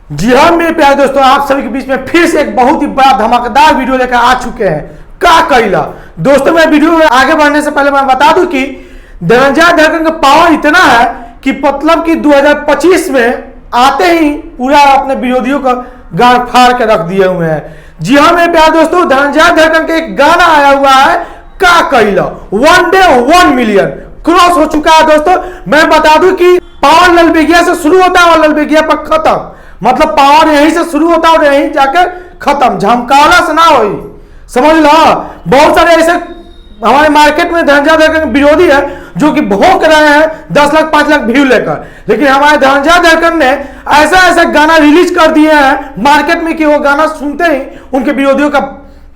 जी हाँ मेरे प्यारे दोस्तों, आप सभी के बीच में फिर से एक बहुत ही बड़ा धमाकेदार वीडियो लेकर आ चुके हैं। का कैला दोस्तों, मैं वीडियो में आगे बढ़ने से पहले मैं बता दूं कि धनंजय धड़कन का पावर इतना है कि मतलब कि 2025 में आते ही पूरा अपने विरोधियों का गाड़ फाड़ के रख दिए हुए हैं। जी हाँ मेरे प्यारे दोस्तों, धनंजय धड़कन का एक गाना आया हुआ है का कैला, 1 डे 1 मिलियन क्रॉस हो चुका है। दोस्तों मैं बता दूं कि पावर ललबेगिया से शुरू होता है और ललबेगिया पर खत्म, मतलब पावर यहीं से शुरू होता है और यहीं जाकर खत्म, झमकावला से ना हो, समझ लो। बहुत सारे ऐसे हमारे मार्केट में धनंजय धड़कन विरोधी है जो कि भौंक रहे हैं 10 लाख 5 लाख व्यू लेकर, लेकिन हमारे धनंजय धड़कन ने ऐसा ऐसा गाना रिलीज कर दिए हैं मार्केट में कि वो गाना सुनते ही उनके विरोधियों का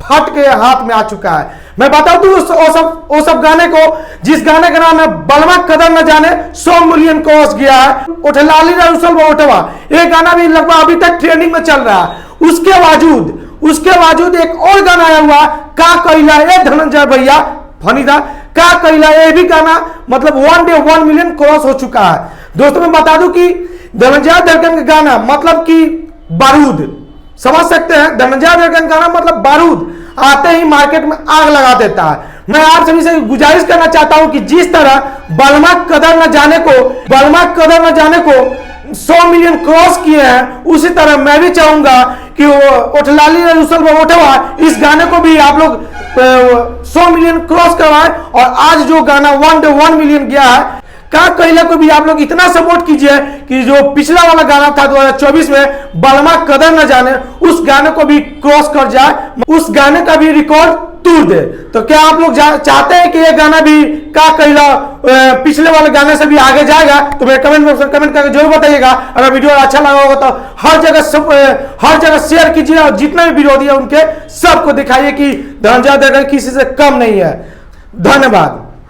फट के हाथ में आ चुका है। मैं बता दूं वो सब गाने को, जिस गाने का नाम है बलमा कदर न जाने 100 मिलियन क्रॉस गया है। उठलाली रउसल उठवा, ये गाना भी लगभग अभी तक ट्रेंडिंग में चल रहा है। उसके बावजूद एक और गाना आया हुआ का कैला, ये धनंजय भैया फनी था का कैला, ये भी गाना मतलब 1 डे 1 मिलियन क्रॉस हो चुका है। दोस्तों मैं बता दूं कि धनंजय धड़कन का गाना मतलब कि बारूद, समझ सकते हैं, धनंजय धड़कन गाना मतलब बारूद आते ही मार्केट में आग लगा देता है। मैं आप सभी से गुजारिश करना चाहता हूं कि जिस तरह बलमा कदर न जाने को 100 मिलियन क्रॉस किए हैं, उसी तरह मैं भी चाहूंगा कि वो उठलाली रउसल उठवा इस गाने को भी आप लोग 100 मिलियन क्रॉस करवाएं। और आज जो गाना 1 डे 1 मिलियन गया है का कैला को भी आप लोग इतना सपोर्ट कीजिए कि जो पिछला वाला गाना था 2024 में बलमा कदर न जाने, उस गाने को भी क्रॉस कर जाए, उस गाने का भी रिकॉर्ड तोड़ दे। तो क्या आप लोग चाहते हैं कि ये गाना भी का कैला पिछले वाले गाने से भी आगे जाएगा? तो मेरे कमेंट बॉक्स में कमेंट करके जरूर बताइएगा। अगर वीडियो अच्छा लगा होगा तो हर जगह शेयर कीजिए और जितने भी विरोधी है उनके सबको दिखाइए कि धनंजय धड़कन किसी से कम नहीं है। धन्यवाद।